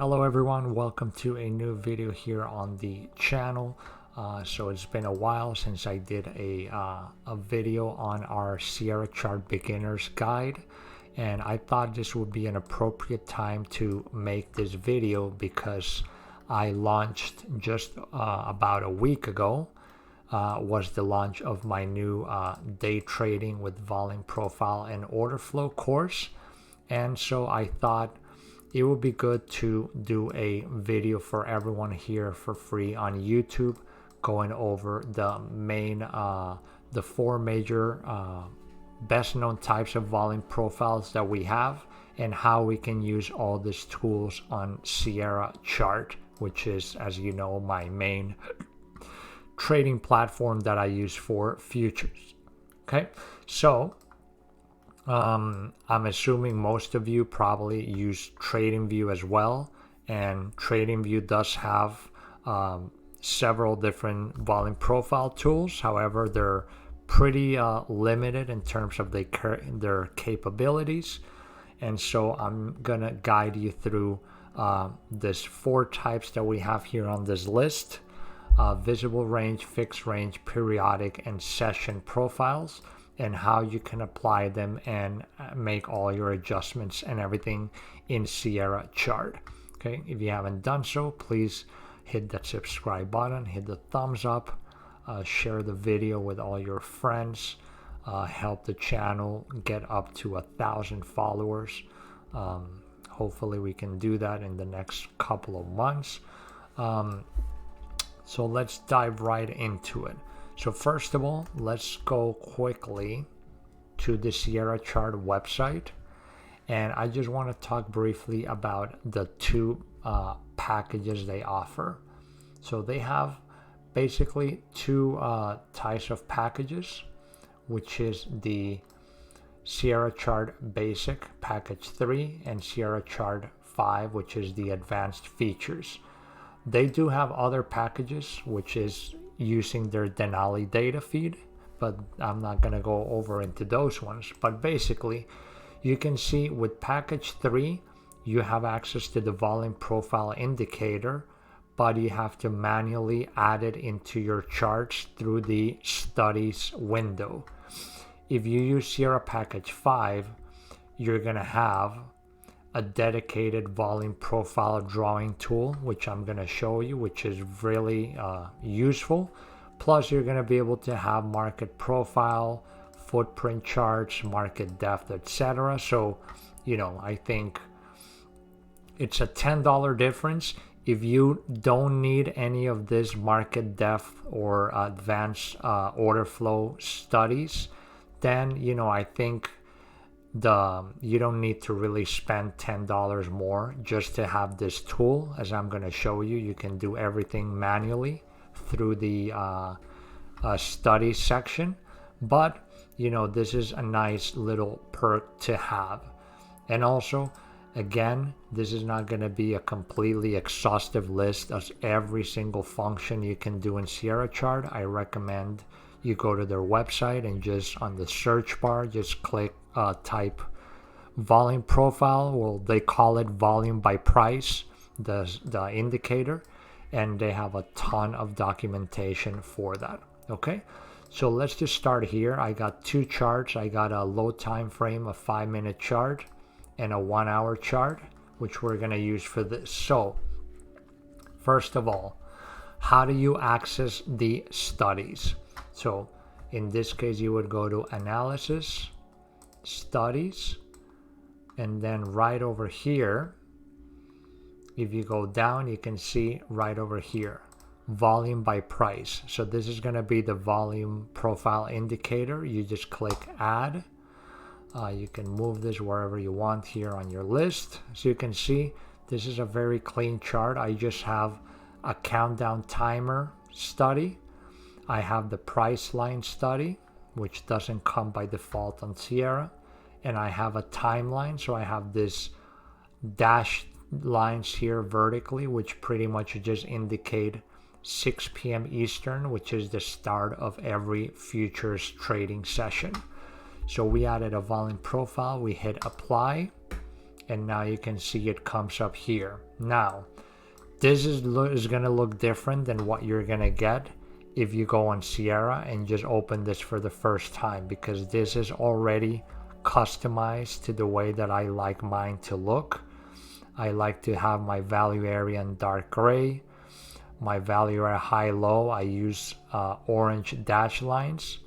Hello everyone, welcome to a new video here on the channel. So it's been a while since I did a video on our Sierra Chart Beginner's Guide, and I thought this would be an appropriate time to make this video because I launched just about a week ago was the launch of my new day trading with volume profile and order flow course. And so I thought it would be good to do a video for everyone here for free on YouTube, going over the main, the four major best known types of volume profiles that we have and how we can use all these tools on Sierra Chart, which is, as you know, my main trading platform that I use for futures. Okay, so I'm assuming most of you probably use TradingView as well, and TradingView does have several different volume profile tools. However, they're pretty limited in terms of their capabilities, and so I'm gonna guide you through these four types that we have here on this list: visible range, fixed range, periodic, and session profiles, and how you can apply them and make all your adjustments and everything in Sierra Chart. Okay, if you haven't done so, please hit that subscribe button, hit the thumbs up, share the video with all your friends, help the channel get up to 1,000 followers. Hopefully we can do that in the next couple of months. So let's dive right into it. So first of all, let's go quickly to the Sierra Chart website, and I just want to talk briefly about the two packages they offer. So they have basically two types of packages, which is the Sierra Chart Basic Package 3 and Sierra Chart 5, which is the Advanced Features. They do have other packages, which is using their Denali data feed, but I'm not going to go over into those ones. But basically, you can see with package 3, you have access to the volume profile indicator, but you have to manually add it into your charts through the studies window. If you use Sierra package 5, you're going to have a dedicated volume profile drawing tool, which I'm going to show you, which is really useful. Plus, you're going to be able to have market profile, footprint charts, market depth, etc. So, you know, I think it's a $10 difference. If you don't need any of this market depth or advanced order flow studies, then, you know, I think you don't need to really spend $10 more just to have this tool. As I'm going to show you, you can do everything manually through the study section. But, you know, this is a nice little perk to have. And also, again, this is not going to be a completely exhaustive list of every single function you can do in Sierra Chart. I recommend you go to their website and just on the search bar, just click type volume profile. Well, they call it volume by price, the indicator, and they have a ton of documentation for that. Okay, so let's just start here. I got two charts. I got a low time frame, a 5-minute chart, and a 1-hour chart, which we're going to use for this. So first of all, how do you access the studies? So in this case, you would go to Analysis, Studies, and then right over here, if you go down, you can see right over here, volume by price. So this is going to be the volume profile indicator. You just click Add. You can move this wherever you want here on your list. So you can see this is a very clean chart. I just have a countdown timer study. I have the price line study, which doesn't come by default on Sierra, and I have a timeline. So I have this dashed lines here vertically, which pretty much just indicate 6 p.m. Eastern, which is the start of every futures trading session. So we added a volume profile, we hit apply, and now you can see it comes up here. Now, this is going to look different than what you're going to get if you go on Sierra and just open this for the first time, because this is already customized to the way that I like mine to look. I like to have my value area in dark gray, my value area high-low, I use orange dash lines.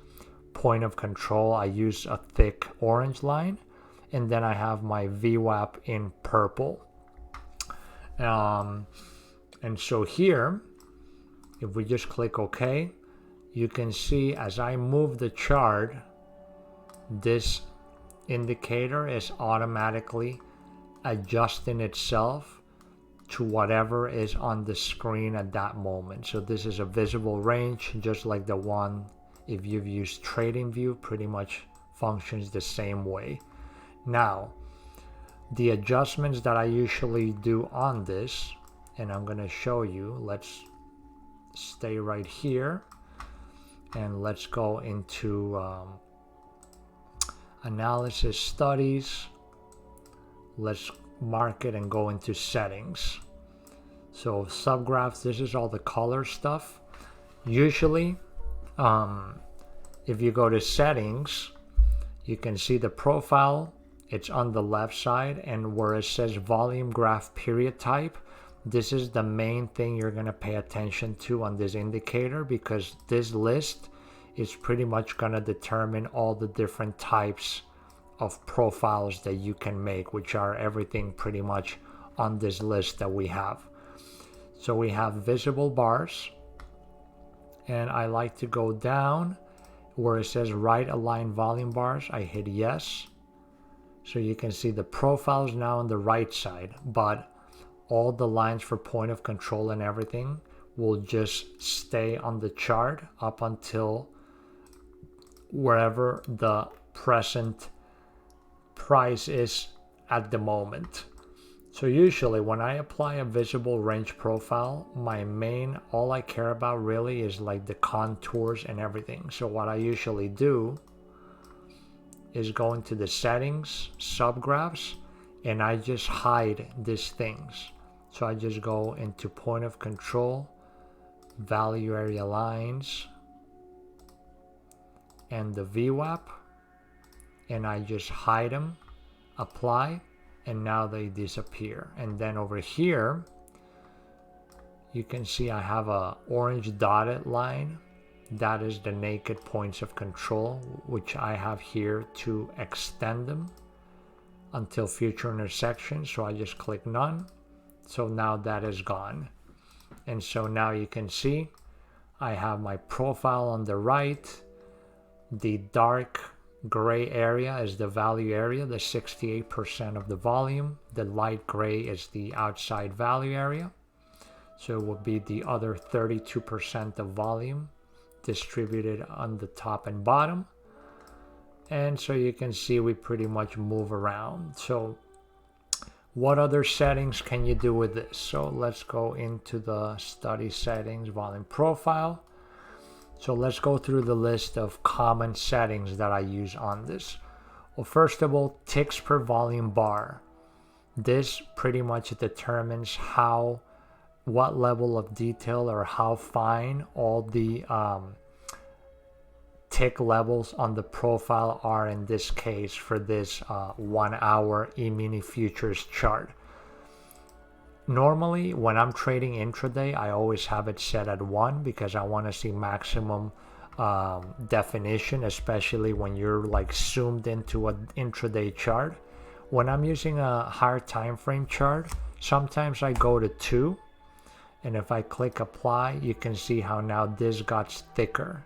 Point of control, I use a thick orange line, and then I have my VWAP in purple. And so here, if we just click OK, you can see as I move the chart, this indicator is automatically adjusting itself to whatever is on the screen at that moment. So this is a visible range, just like the one if you've used TradingView, pretty much functions the same way. Now, the adjustments that I usually do on this, and I'm going to show you, let's stay right here and let's go into analysis studies. Let's mark it and go into settings. So subgraphs, this is all the color stuff. Usually, if you go to settings, you can see the profile, it's on the left side, and where it says volume graph period type, this is the main thing you're going to pay attention to on this indicator, because this list is pretty much going to determine all the different types of profiles that you can make, which are everything pretty much on this list that we have. So we have visible bars, and I like to go down where it says right aligned volume bars. I hit yes. So you can see the profiles now on the right side, but all the lines for point of control and everything will just stay on the chart up until wherever the present price is at the moment. So usually when I apply a visible range profile, all I care about really is like the contours and everything. So what I usually do is go into the settings, subgraphs, and I just hide these things. So I just go into point of control, value area lines, and the VWAP, and I just hide them, apply, and now they disappear. And then over here, you can see I have a orange dotted line. That is the naked points of control, which I have here to extend them until future intersections. So I just click none. So now that is gone. And so now you can see I have my profile on the right. The dark gray area is the value area, the 68% of the volume. The light gray is the outside value area. So it would be the other 32% of volume distributed on the top and bottom. And so you can see we pretty much move around. So what other settings can you do with this? So let's go into the study settings, volume profile. So let's go through the list of common settings that I use on this. Well, first of all, ticks per volume bar. This pretty much determines what level of detail or how fine all the tick levels on the profile are in this case for this 1 hour E-mini futures chart. Normally, when I'm trading intraday, I always have it set at 1 because I want to see maximum definition, especially when you're like zoomed into an intraday chart. When I'm using a higher time frame chart, sometimes I go to 2, and if I click apply, you can see how now this got thicker.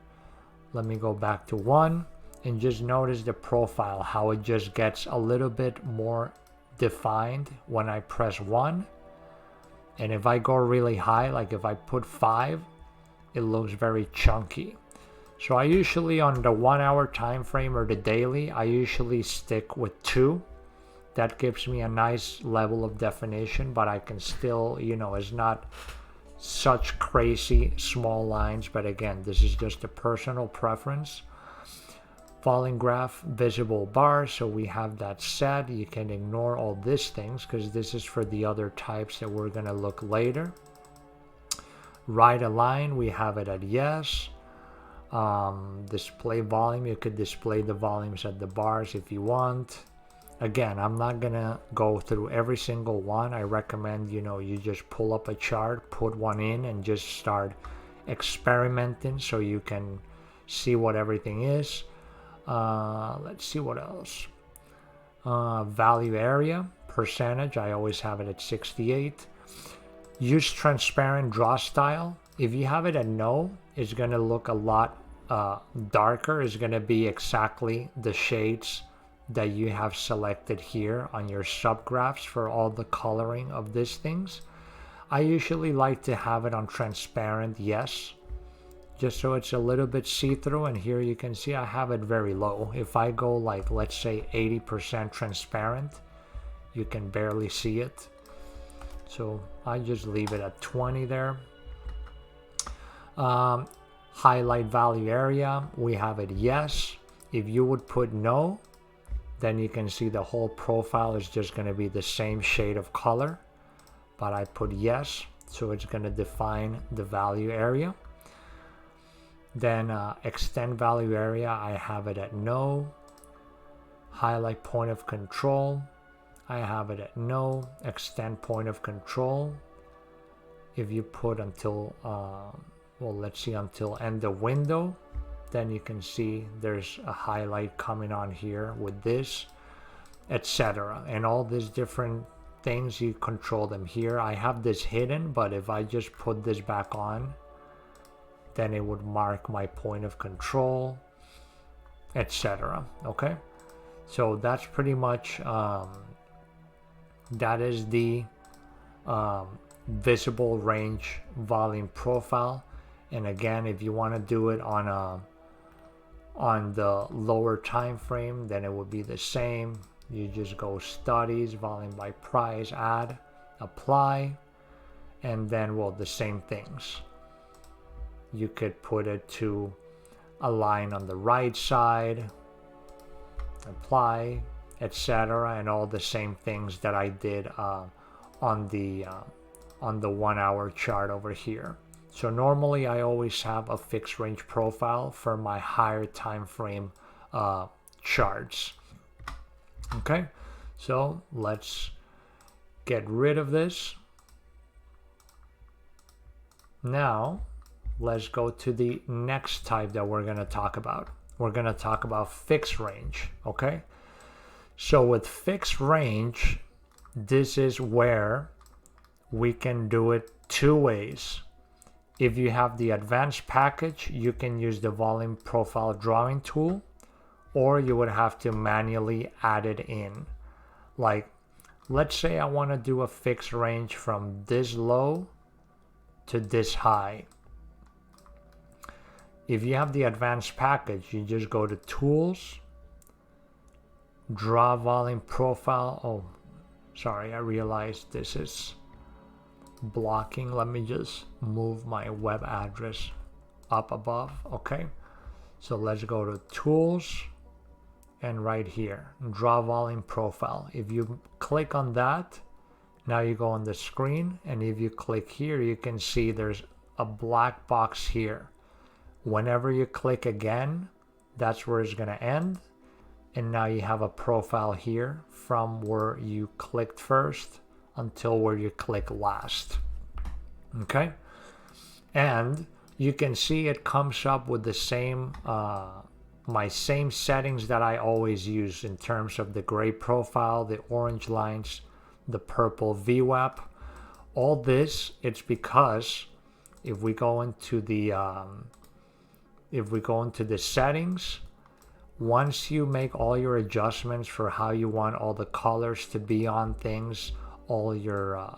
Let me go back to 1 and just notice the profile, how it just gets a little bit more defined when I press 1. And if I go really high, like if I put 5, it looks very chunky. So I usually, on the 1 hour time frame or the daily, I usually stick with 2. That gives me a nice level of definition, but I can still, it's not such crazy small lines. But again, this is just a personal preference. volume graph, visible bar, so we have that set. You can ignore all these things because this is for the other types that we're going to look later. Right align, we have it at yes. Display volume, you could display the volumes at the bars if you want. Again, I'm not gonna go through every single one. I recommend, you just pull up a chart, put one in, and just start experimenting so you can see what everything is. Let's see what else. Value area, percentage, I always have it at 68. Use transparent draw style. If you have it at no, it's gonna look a lot darker. It's gonna be exactly the shades that you have selected here on your subgraphs for all the coloring of these things. I usually like to have it on transparent, yes, just so it's a little bit see-through. And here you can see I have it very low. If I go like, let's say 80% transparent, you can barely see it. So I just leave it at 20 there. Highlight value area, we have it yes. If you would put no, then you can see the whole profile is just going to be the same shade of color. But I put yes, so it's going to define the value area. Then extend value area, I have it at no. Highlight point of control, I have it at no. Extend point of control, if you put until, well, let's see, until end of window, then you can see there's a highlight coming on here with this, etc. And all these different things, you control them here. I have this hidden, but if I just put this back on, then it would mark my point of control, etc. Okay, so that's pretty much that is the visible range volume profile. And again, if you want to do it on the lower time frame, then it would be the same. You just go studies, volume by price, add, apply, and then, well, the same things. You could put it to align on the right side, apply, etc., and all the same things that I did on the 1 hour chart over here. So normally I always have a fixed range profile for my higher time frame charts. Okay, so let's get rid of this. Now let's go to the next type that we're going to talk about. We're going to talk about fixed range. Okay, so with fixed range, this is where we can do it two ways. If you have the advanced package, you can use the volume profile drawing tool, or you would have to manually add it in. Like, let's say I want to do a fixed range from this low to this high. If you have the advanced package, you just go to tools, draw volume profile. Oh, sorry, I realized this is blocking. Let me just move my web address up above. Okay, so let's go to tools, and right here, draw volume profile. If you click on that, now you go on the screen, and if you click here, you can see there's a black box here. Whenever you click again, that's where it's going to end, and now you have a profile here from where you clicked first until where you click last. Okay, and you can see it comes up with the same my same settings that I always use in terms of the gray profile, the orange lines, the purple VWAP. All this, it's because if we go into the settings, once you make all your adjustments for how you want all the colors to be on things, all your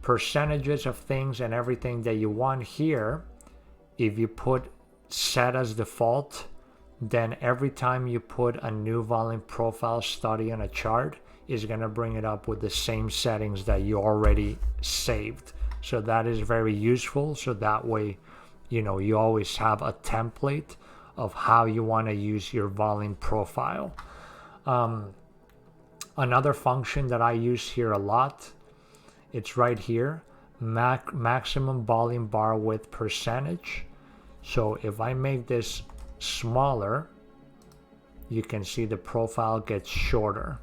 percentages of things and everything that you want here, if you put set as default, then every time you put a new volume profile study on a chart, is going to bring it up with the same settings that you already saved. So that is very useful. So that way, you always have a template of how you want to use your volume profile. Another function that I use here a lot, it's right here, maximum volume bar width percentage. So if I make this smaller, you can see the profile gets shorter.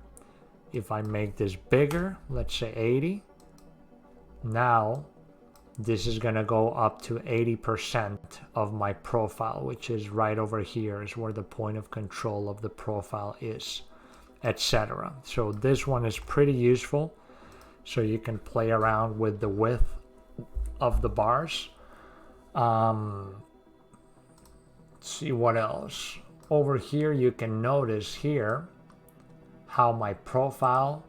If I make this bigger, let's say 80, now this is going to go up to 80% of my profile, which is right over here is where the point of control of the profile is, etc. So this one is pretty useful. So you can play around with the width of the bars. Let's see what else. Over here you can notice here how my profile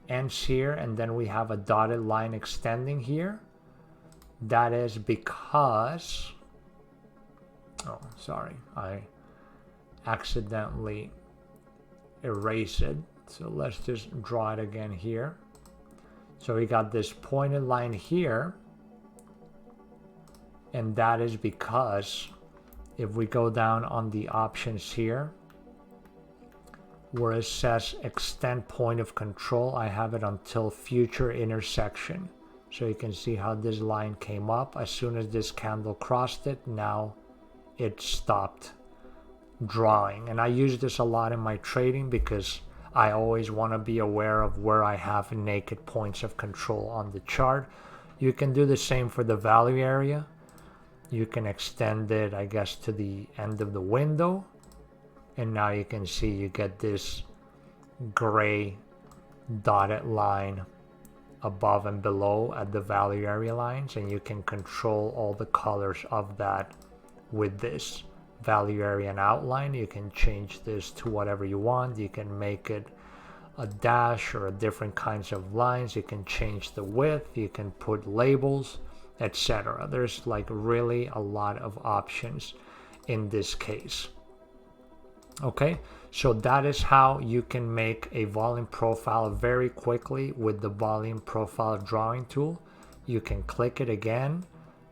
ends here, and then we have a dotted line extending here. That is because, oh sorry, I accidentally erased it. So let's just draw it again here. So we got this pointed line here, and that is because if we go down on the options here, where it says extend point of control, I have it until future intersection. So you can see how this line came up. As soon as this candle crossed it, now it stopped drawing. And I use this a lot in my trading because I always want to be aware of where I have naked points of control on the chart. You can do the same for the value area. You can extend it, I guess, to the end of the window. And now you can see you get this gray dotted line above and below at the value area lines, and you can control all the colors of that with this value area and outline. You can change this to whatever you want. You can make it a dash or different kinds of lines. You can change the width. You can put labels, etc. There's like really a lot of options in this case. Okay, so that is how you can make a volume profile very quickly with the volume profile drawing tool. You can click it again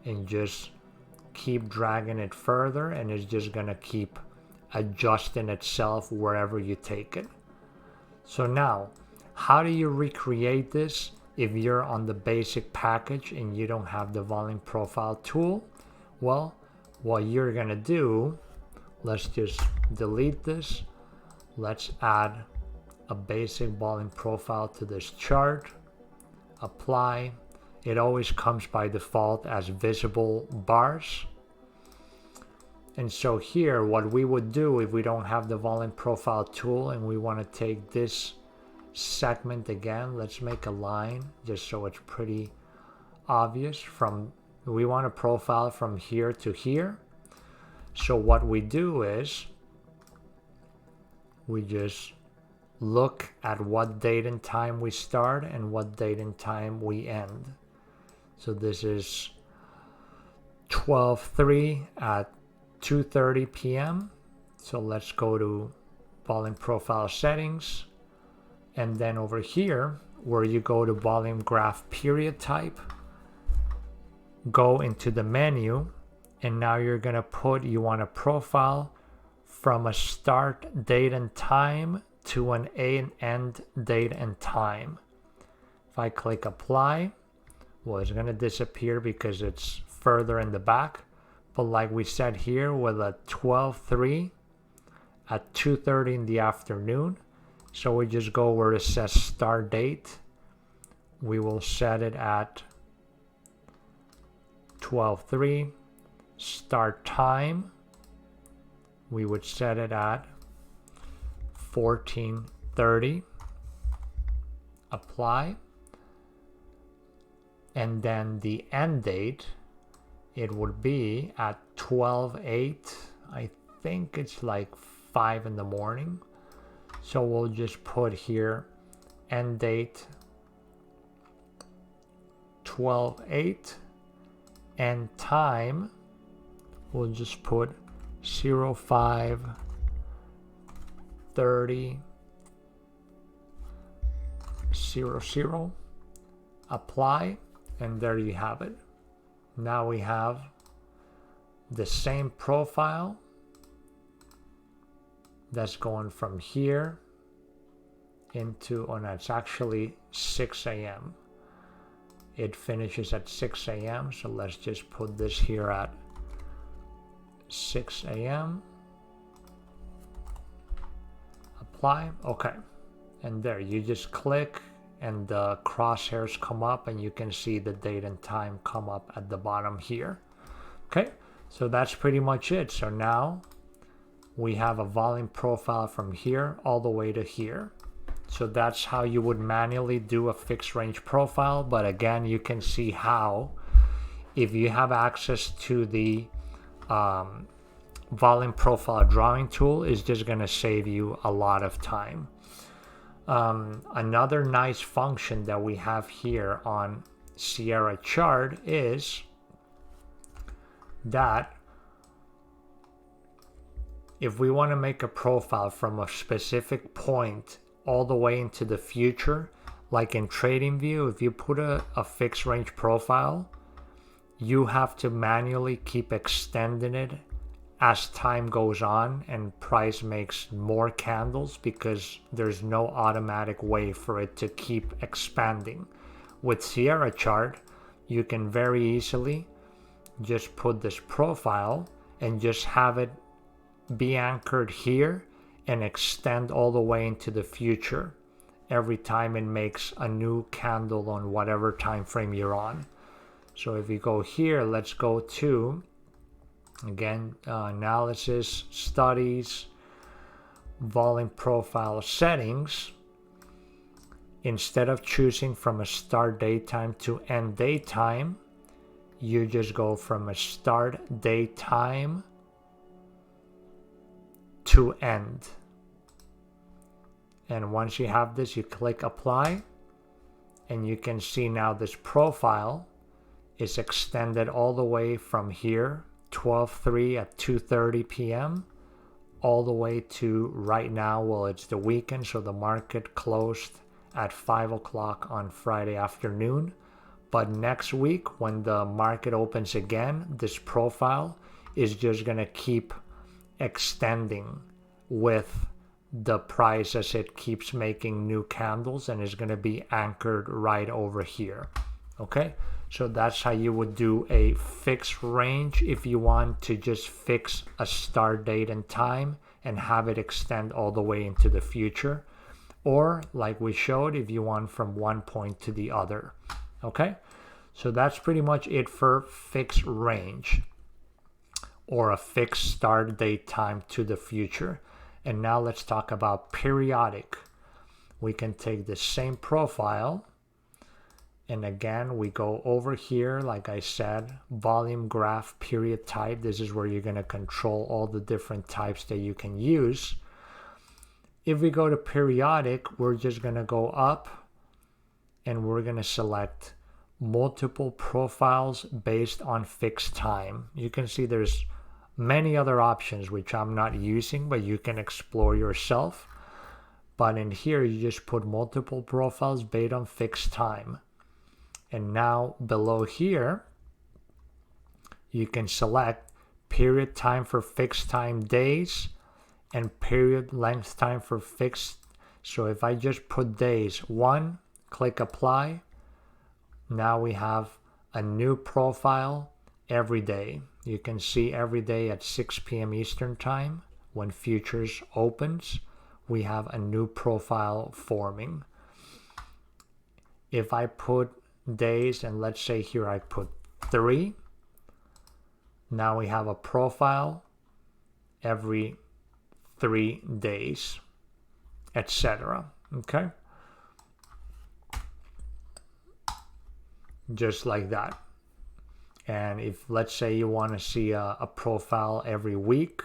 and just keep dragging it further, and it's just gonna keep adjusting itself wherever you take it. So now, how do you recreate this if you're on the basic package and you don't have the volume profile tool? Well, what you're gonna do, let's just delete this. Let's add a basic volume profile to this chart. Apply. It always comes by default as visible bars. And so here, what we would do if we don't have the volume profile tool and we want to take this segment again, let's make a line just so it's pretty obvious. We want to profile from here to here. So what we do is we just look at what date and time we start and what date and time we end. So this is 12/3 at 2:30 p.m. So let's go to volume profile settings, and then over here where you go to volume graph period type, go into the menu, and now you're gonna put, you want a profile from a start date and time to an end date and time. If I click apply, well, it's gonna disappear because it's further in the back. But like we said here, with a 12/3 at 2:30 in the afternoon, so we just go where it says start date. We will set it at 12/3. Start time, we would set it at 14:30. Apply. And then the end date, it would be at 12/8. I think it's like 5 in the morning. So we'll just put here end date 12/8, and time we'll just put 05:30:00. Apply, and there you have it. Now we have the same profile That's going from here into, oh no, it's actually 6 a.m. It finishes at 6 a.m. So let's just put this here at 6 a.m. Apply. Okay. And there, you just click and the crosshairs come up and you can see the date and time come up at the bottom here. Okay. So that's pretty much it. So now we have a volume profile from here all the way to here. So that's how you would manually do a fixed range profile. But again, you can see how, if you have access to the volume profile drawing tool, is just going to save you a lot of time. Another nice function that we have here on Sierra Chart is that if we want to make a profile from a specific point all the way into the future, like in TradingView, if you put a fixed range profile, you have to manually keep extending it as time goes on and price makes more candles, because there's no automatic way for it to keep expanding. With Sierra Chart, you can very easily just put this profile and just have it be anchored here and extend all the way into the future every time it makes a new candle on whatever time frame you're on. So if you go here, let's go to, again, analysis, studies, volume profile settings. Instead of choosing from a start date time to end date time, you just go from a start date time to end. And once you have this, you click apply, and you can see now this profile is extended all the way from here, 12/3 at 2:30 p.m. all the way to right now. Well, it's the weekend, so the market closed at 5 o'clock on Friday afternoon. But next week, when the market opens again, this profile is just going to keep extending with the price as it keeps making new candles, and is going to be anchored right over here. Okay, so that's how you would do a fixed range if you want to just fix a start date and time and have it extend all the way into the future, or like we showed, if you want from one point to the other. Okay, so that's pretty much it for fixed range or a fixed start date time to the future. And now let's talk about periodic. We can take the same profile, and again, we go over here, like I said, volume graph period type. This is where you're going to control all the different types that you can use. If we go to periodic, we're just going to go up and we're going to select multiple profiles based on fixed time. You can see there's many other options which I'm not using, but you can explore yourself. But in here, you just put multiple profiles based on fixed time. And now below here, you can select period time for fixed time days and period length time for fixed. So if I just put days 1, click apply, now we have a new profile every day. You can see every day at 6 p.m. Eastern time, when futures opens, we have a new profile forming. If I put days, and let's say here I put 3, now we have a profile every 3 days, etc. Okay, just like that. And if, let's say, you want to see a profile every week,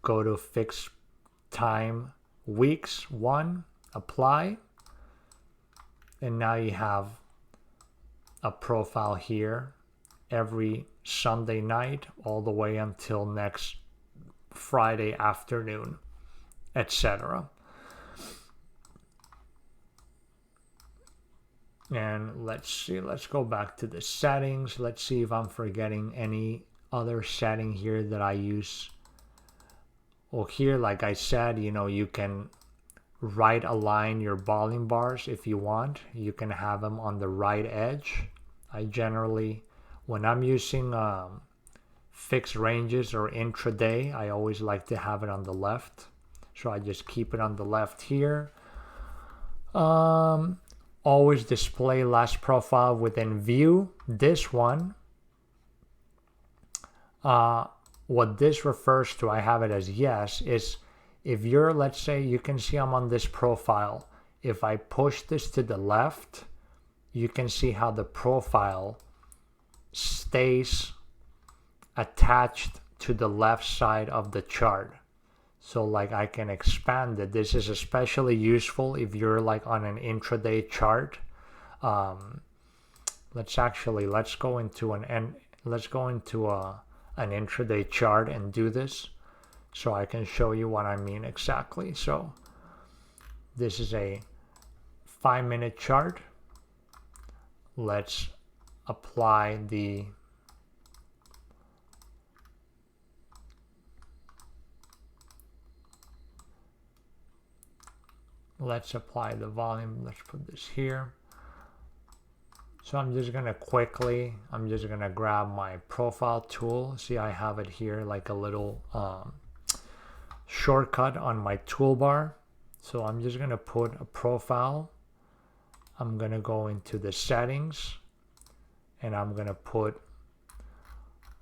go to fixed time weeks 1, apply, and now you have a profile here every Sunday night all the way until next Friday afternoon, etc. And let's see, let's go back to the settings. Let's see if I'm forgetting any other setting here that I use Well, here, like I said, you can right align your volume bars if you want. You can have them on the right edge. I generally, when I'm using fixed ranges or intraday, I always like to have it on the left. So I just keep it on the left here. Always display last profile within view. This one, what this refers to, I have it as yes, is if you're, let's say, you can see I'm on this profile. If I push this to the left, you can see how the profile stays attached to the left side of the chart. So like I can expand it. This is especially useful if you're like on an intraday chart. Let's go into an intraday chart and do this so I can show you what I mean exactly. So this is a 5-minute chart. Let's apply the volume. Let's put this here. So I'm just gonna grab my profile tool. See, I have it here like a little shortcut on my toolbar. So I'm just gonna put a profile. I'm gonna go into the settings and I'm gonna put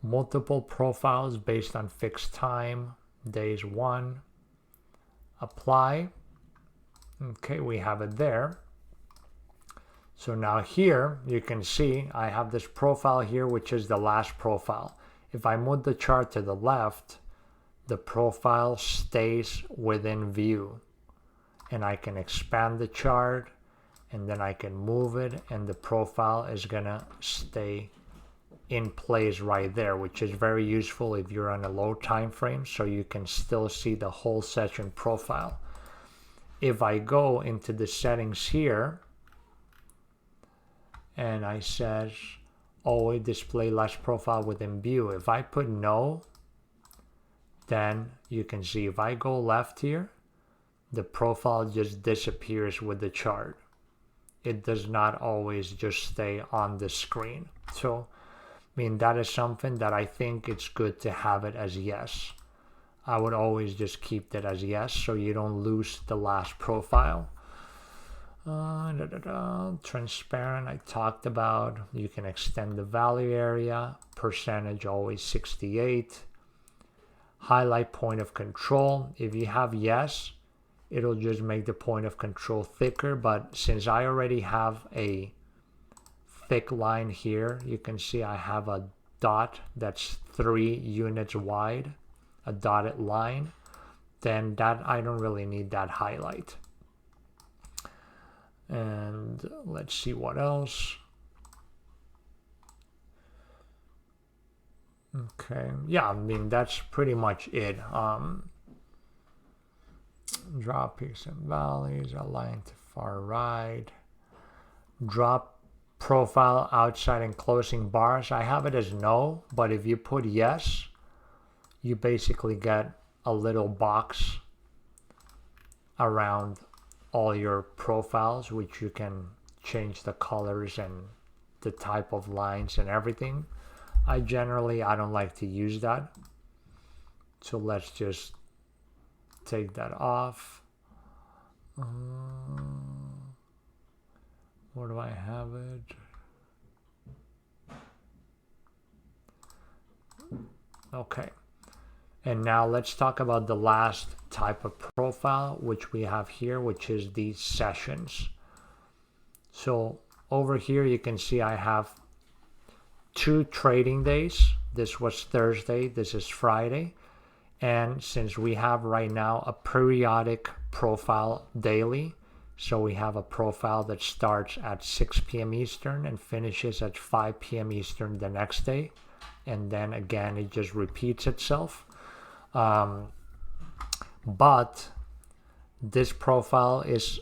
multiple profiles based on fixed time, days 1, apply. Okay, we have it there. So now here you can see I have this profile here, which is the last profile. If I move the chart to the left, the profile stays within view, and I can expand the chart and then I can move it and the profile is gonna stay in place right there, which is very useful if you're on a low time frame, so you can still see the whole session profile. If I go into the settings here and I says always display last profile within view, if I put no, then you can see if I go left here, the profile just disappears with the chart. It does not always just stay on the screen. So I mean, that is something that I think it's good to have it as yes. I would always just keep that as yes so you don't lose the last profile. Transparent, I talked about. You can extend the value area. Percentage always 68. Highlight point of control. If you have yes, it'll just make the point of control thicker. But since I already have a thick line here, you can see I have a dot that's 3 units wide, a dotted line. Then that I don't really need that highlight. And let's see what else. Okay, yeah, I mean that's pretty much it. Drop peaks and valleys, align to far right. Drop profile outside and closing bars. I have it as no, but if you put yes, you basically get a little box around all your profiles, which you can change the colors and the type of lines and everything. I don't like to use that. So let's just take that off. Where do I have it? Okay. And now let's talk about the last type of profile, which we have here, which is these sessions. So over here, you can see I have 2 trading days. This was Thursday, this is Friday. And since we have right now a periodic profile daily, so we have a profile that starts at 6 p.m. Eastern and finishes at 5 p.m. Eastern the next day. And then again, it just repeats itself. But this profile is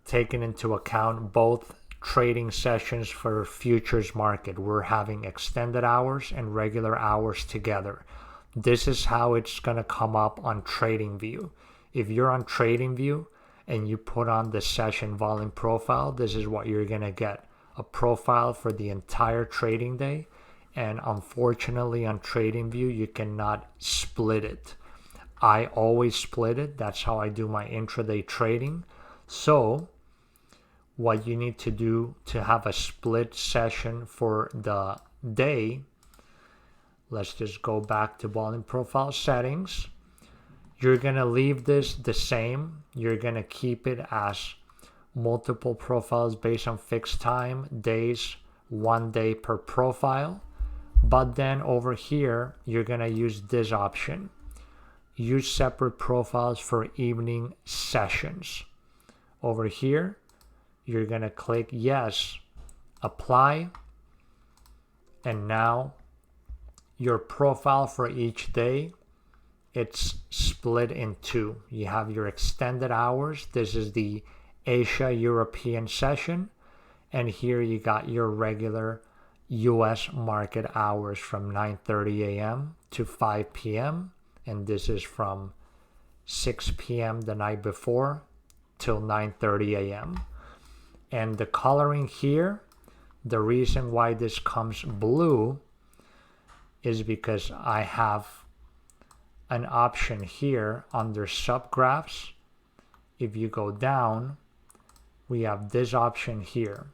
taking into account both trading sessions for futures market. We're having extended hours and regular hours together. this is how it's going to come up on TradingView. If you're on TradingView and you put on the session volume profile, this is what you're going to get. A profile for the entire trading day. And unfortunately on TradingView, you cannot split it. I always split it. That's how I do my intraday trading. So what you need to do to have a split session for the day, let's just go back to volume profile settings. You're going to leave this the same. You're going to keep it as multiple profiles based on fixed time, days, 1 day per profile. But then over here, you're going to use this option. Use separate profiles for evening sessions. Over here, you're going to click yes, apply. And now your profile for each day, it's split in two. You have your extended hours. This is the Asia European session. And here you got your regular US market hours from 9:30 a.m. to 5 p.m. And this is from 6 p.m. the night before till 9:30 a.m. And the coloring here, the reason why this comes blue is because I have an option here under subgraphs. If you go down, we have this option here.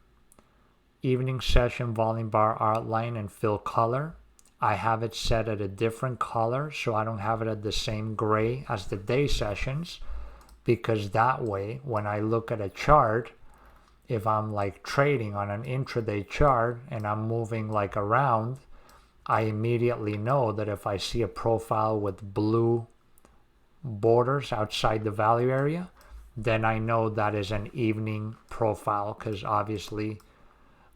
Evening session volume bar outline and fill color. I have it set at a different color, so I don't have it at the same gray as the day sessions, because that way when I look at a chart, if I'm like trading on an intraday chart and I'm moving like around, I immediately know that if I see a profile with blue borders outside the value area, then I know that is an evening profile, because obviously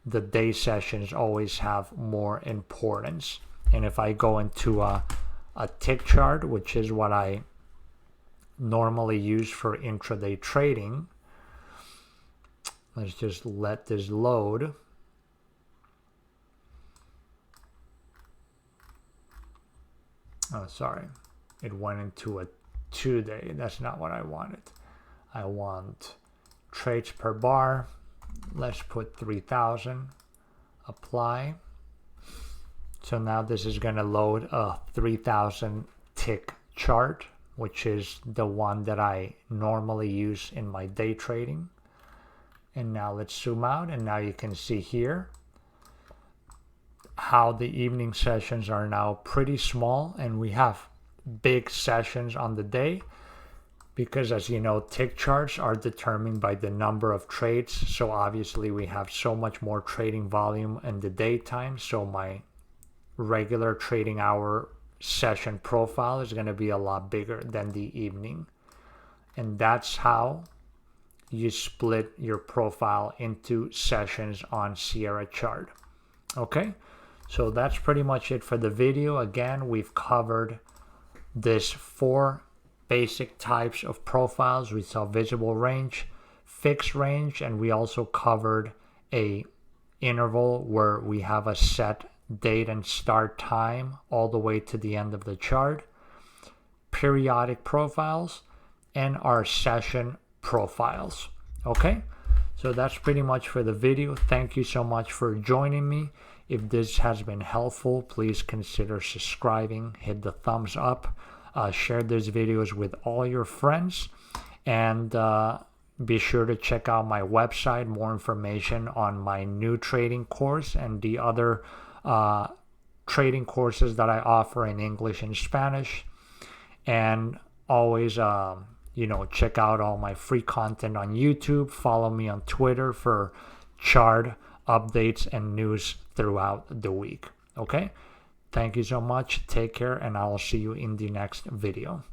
the day sessions always have more importance. And if I go into a tick chart, which is what I normally use for intraday trading, let's just let this load. Oh, sorry. It went into a 2-day. That's not what I wanted. I want trades per bar. Let's put 3,000. Apply. So now this is going to load a 3,000 tick chart, which is the one that I normally use in my day trading. And now let's zoom out, and now you can see here how the evening sessions are now pretty small, and we have big sessions on the day, because as you know, tick charts are determined by the number of trades. So obviously we have so much more trading volume in the daytime, so my regular trading hour session profile is going to be a lot bigger than the evening. And that's how you split your profile into sessions on Sierra Chart. Okay, so that's pretty much it for the video. Again, we've covered this 4 basic types of profiles. We saw visible range, fixed range, and we also covered a interval where we have a set date and start time all the way to the end of the chart, periodic profiles, and our session profiles. Okay, so that's pretty much for the video. Thank you so much for joining me. If this has been helpful, please consider subscribing, hit the thumbs up, share these videos with all your friends, and be sure to check out my website, more information on my new trading course and the other trading courses that I offer in English and Spanish. And always check out all my free content on YouTube. Follow me on Twitter for chart updates and news throughout the week. Okay, thank you so much. Take care, and I'll see you in the next video.